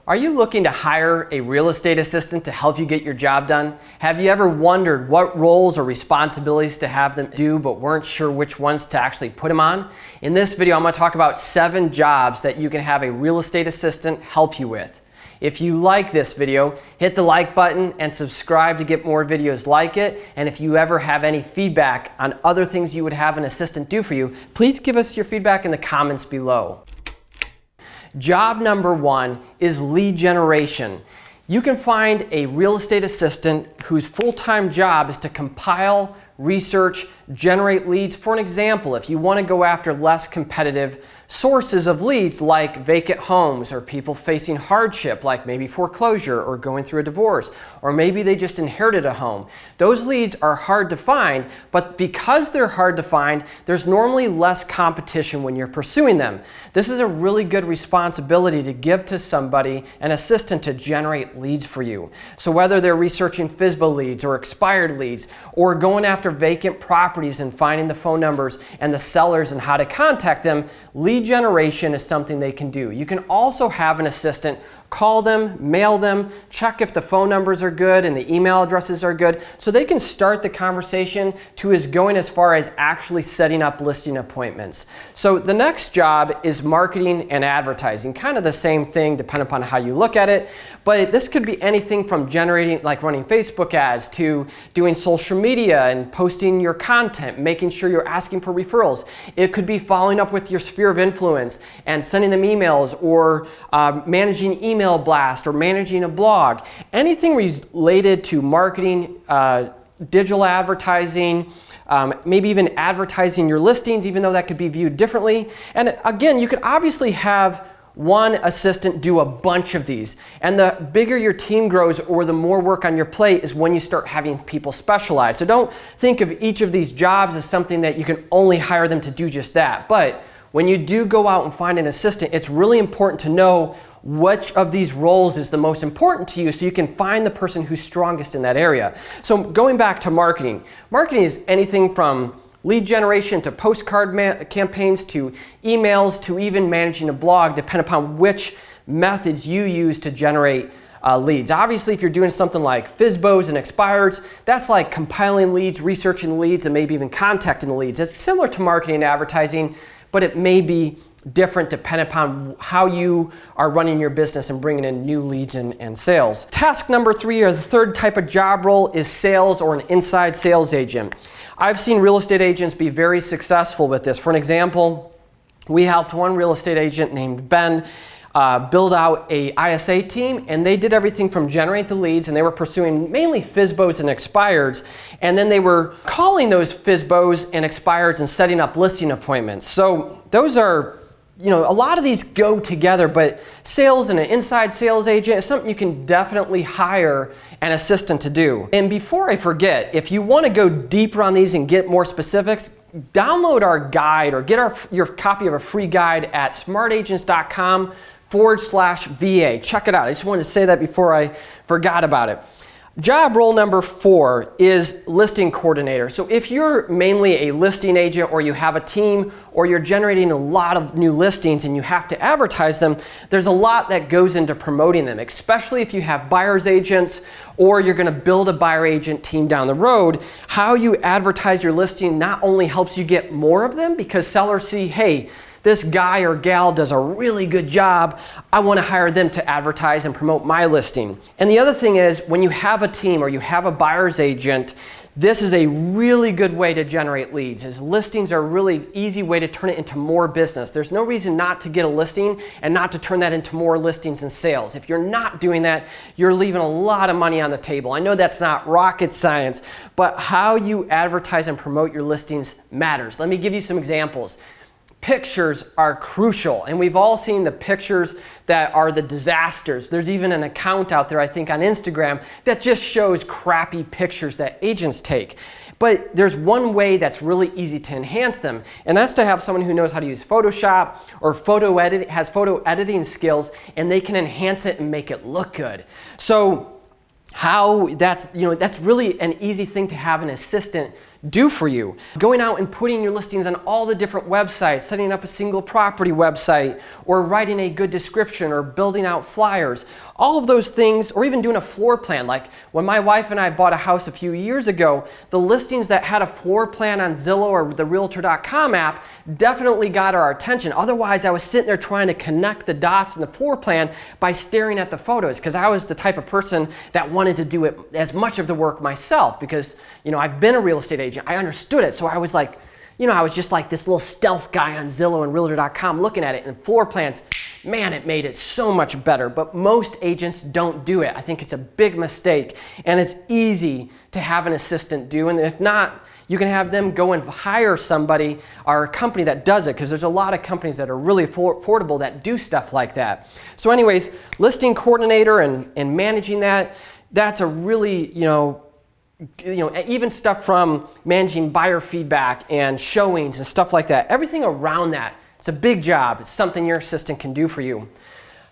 Are you looking to hire a real estate assistant to help you get your job done? Have you ever wondered what roles or responsibilities to have them do but weren't sure which ones to actually put them on? In this video, I'm going to talk about 7 jobs that you can have a real estate assistant help you with. If you like this video, hit the like button and subscribe to get more videos like it. And if you ever have any feedback on other things you would have an assistant do for you, please give us your feedback in the comments below. Job number 1 is lead generation. You can find a real estate assistant whose full-time job is to compile, research, generate leads. For an example, if you want to go after less competitive sources of leads like vacant homes or people facing hardship like maybe foreclosure or going through a divorce, or maybe they just inherited a home. Those leads are hard to find, but because they're hard to find, there's normally less competition when you're pursuing them. This is a really good responsibility to give to somebody, an assistant, to generate leads for you. So whether they're researching FSBO leads or expired leads or going after vacant properties and finding the phone numbers and the sellers and how to contact them, lead generation is something they can do. You can also have an assistant call them, mail them, check if the phone numbers are good and the email addresses are good, so they can start the conversation to going as far as actually setting up listing appointments. So the next job is marketing and advertising. Kind of the same thing depending upon how you look at it, but this could be anything from generating, like running Facebook ads, to doing social media and posting your content, making sure you're asking for referrals. It could be following up with your sphere of influence and sending them emails, or managing email blast, or managing a blog. Anything related to marketing, digital advertising, maybe even advertising your listings, even though that could be viewed differently. And again, you could obviously have one assistant do a bunch of these. And the bigger your team grows or the more work on your plate is when you start having people specialize. So don't think of each of these jobs as something that you can only hire them to do just that. But when you do go out and find an assistant, it's really important to know which of these roles is the most important to you so you can find the person who's strongest in that area. So going back to marketing. Marketing is anything from lead generation to postcard campaigns to emails to even managing a blog, depending upon which methods you use to generate leads. Obviously, if you're doing something like FSBOs and expireds, that's like compiling leads, researching leads, and maybe even contacting the leads. It's similar to marketing and advertising, but it may be different depending upon how you are running your business and bringing in new leads and sales. Task number 3, or the third type of job role, is sales or an inside sales agent. I've seen real estate agents be very successful with this. For an example, we helped one real estate agent named Ben build out a ISA team, and they did everything from generate the leads, and they were pursuing mainly FSBOs and expireds, and then they were calling those FSBOs and expireds and setting up listing appointments. So those are, a lot of these go together, but sales and an inside sales agent is something you can definitely hire an assistant to do. And before I forget, if you want to go deeper on these and get more specifics, download our guide or get your copy of a free guide at smartagents.com/VA. Check it out. I just wanted to say that before I forgot about it. Job role number 4 is listing coordinator. So if you're mainly a listing agent, or you have a team, or you're generating a lot of new listings and you have to advertise them, there's a lot that goes into promoting them, especially if you have buyer's agents or you're going to build a buyer agent team down the road. How you advertise your listing not only helps you get more of them, because sellers see, hey, this guy or gal does a really good job, I want to hire them to advertise and promote my listing. And the other thing is, when you have a team or you have a buyer's agent, this is a really good way to generate leads, as listings are a really easy way to turn it into more business. There's no reason not to get a listing and not to turn that into more listings and sales. If you're not doing that, you're leaving a lot of money on the table. I know that's not rocket science, but how you advertise and promote your listings matters. Let me give you some examples. Pictures are crucial, and we've all seen the pictures that are the disasters. There's even an account out there, I think on Instagram, that just shows crappy pictures that agents take. But there's one way that's really easy to enhance them, and that's to have someone who knows how to use Photoshop or has photo editing skills, and they can enhance it and make it look good. So that's really an easy thing to have an assistant do for you. Going out and putting your listings on all the different websites, setting up a single property website, or writing a good description, or building out flyers. All of those things, or even doing a floor plan. Like when my wife and I bought a house a few years ago, the listings that had a floor plan on Zillow or the Realtor.com app definitely got our attention. Otherwise, I was sitting there trying to connect the dots in the floor plan by staring at the photos, because I was the type of person that wanted to do it as much of the work myself, because I've been a real estate agent. I understood it. So I was like, I was just like this little stealth guy on Zillow and Realtor.com looking at it, and floor plans, man, it made it so much better. But most agents don't do it. I think it's a big mistake, and it's easy to have an assistant do. And if not, you can have them go and hire somebody or a company that does it, because there's a lot of companies that are really affordable that do stuff like that. So anyways, listing coordinator and managing that's a really, even stuff from managing buyer feedback and showings and stuff like that. Everything around that, it's a big job. It's something your assistant can do for you.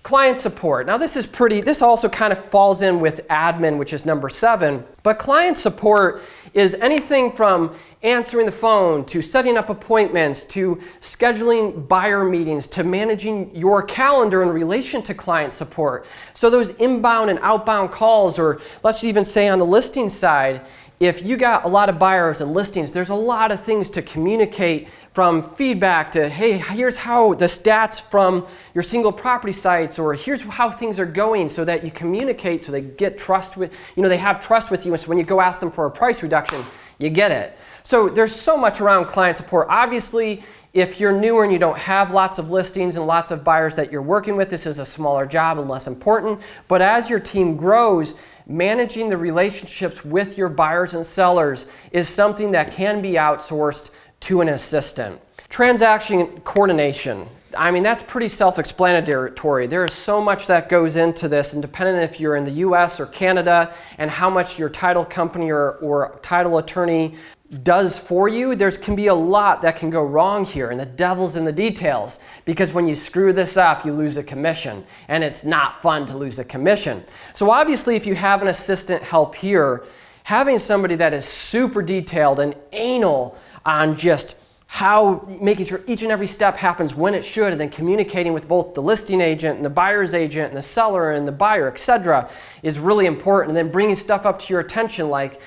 Client support. Now this also kind of falls in with admin, which is number 7. But client support is anything from answering the phone, to setting up appointments, to scheduling buyer meetings, to managing your calendar in relation to client support. So those inbound and outbound calls, or let's even say on the listing side, if you got a lot of buyers and listings, there's a lot of things to communicate, from feedback to, hey, here's how the stats from your single property sites, or here's how things are going, so that you communicate, so they get trust with, they have trust with you. And so when you go ask them for a price reduction, you get it. So there's so much around client support. Obviously, if you're newer and you don't have lots of listings and lots of buyers that you're working with, this is a smaller job and less important. But as your team grows, managing the relationships with your buyers and sellers is something that can be outsourced to an assistant. Transaction coordination. I mean, that's pretty self-explanatory. There is so much that goes into this, and depending if you're in the US or Canada and how much your title company or title attorney does for you, there can be a lot that can go wrong here, and the devil's in the details, because when you screw this up, you lose a commission, and it's not fun to lose a commission. So obviously, if you have an assistant help here, having somebody that is super detailed and anal on just how making sure each and every step happens when it should, and then communicating with both the listing agent and the buyer's agent and the seller and the buyer, etc., is really important. And then bringing stuff up to your attention, like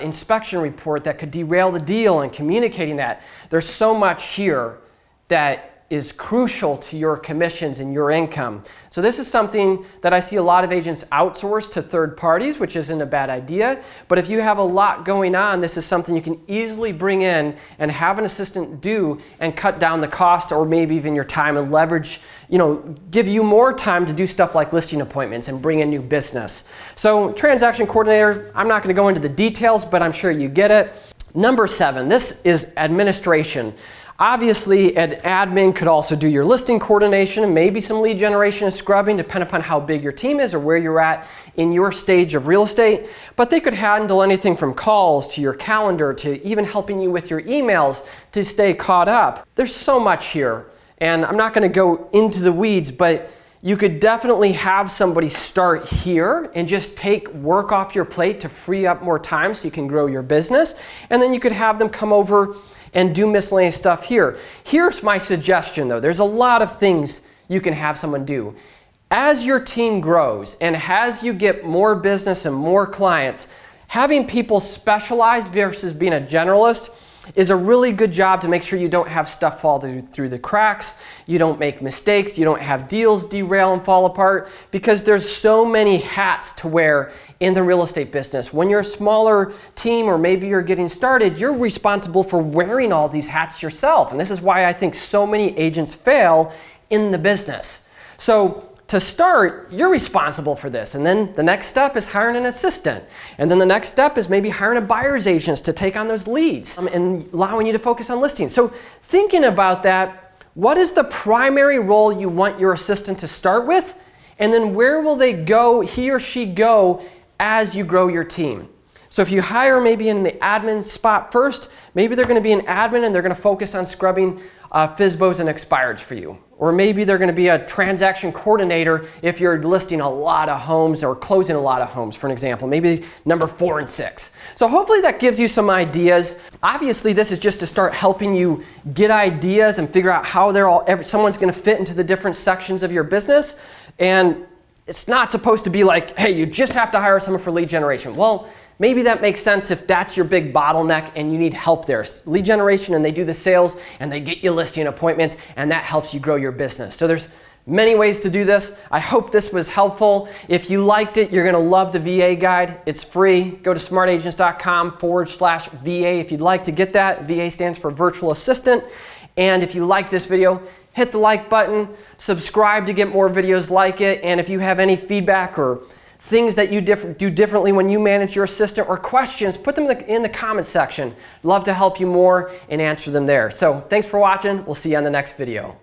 inspection report that could derail the deal, and communicating that. There's so much here that is crucial to your commissions and your income. So this is something that I see a lot of agents outsource to third parties, which isn't a bad idea. But if you have a lot going on, this is something you can easily bring in and have an assistant do, and cut down the cost, or maybe even your time, and leverage, give you more time to do stuff like listing appointments and bring in new business. So transaction coordinator, I'm not going to go into the details, but I'm sure you get it. Number 7, this is administration. Obviously, an admin could also do your listing coordination and maybe some lead generation and scrubbing, depending upon how big your team is or where you're at in your stage of real estate. But they could handle anything from calls to your calendar to even helping you with your emails to stay caught up. There's so much here, and I'm not going to go into the weeds, but you could definitely have somebody start here and just take work off your plate to free up more time so you can grow your business. And then you could have them come over and do miscellaneous stuff here. Here's my suggestion though. There's a lot of things you can have someone do. As your team grows and as you get more business and more clients, having people specialize versus being a generalist is a really good job to make sure you don't have stuff fall through the cracks, you don't make mistakes, you don't have deals derail and fall apart, because there's so many hats to wear in the real estate business. When you're a smaller team, or maybe you're getting started, you're responsible for wearing all these hats yourself. And this is why I think so many agents fail in the business. So to start, you're responsible for this. And then the next step is hiring an assistant. And then the next step is maybe hiring a buyer's agent to take on those leads and allowing you to focus on listings. So thinking about that, what is the primary role you want your assistant to start with? And then where will they go, he or she go, as you grow your team? So if you hire maybe in the admin spot first, maybe they're going to be an admin and they're going to focus on scrubbing FSBOs and expireds for you. Or maybe they're going to be a transaction coordinator if you're listing a lot of homes or closing a lot of homes, for an example, maybe number 4 and 6. So hopefully that gives you some ideas. Obviously, this is just to start helping you get ideas and figure out how someone's going to fit into the different sections of your business. And it's not supposed to be like, hey, you just have to hire someone for lead generation. Well, maybe that makes sense if that's your big bottleneck and you need help there. Lead generation, and they do the sales and they get you listing appointments, and that helps you grow your business. So there's many ways to do this. I hope this was helpful. If you liked it, you're going to love the VA guide. It's free. Go to smartagents.com/VA if you'd like to get that. VA stands for virtual assistant. And if you like this video, hit the like button, subscribe to get more videos like it. And if you have any feedback or things that you do differently when you manage your assistant or questions, put them in the comment section. Love to help you more and answer them there. So thanks for watching. We'll see you on the next video.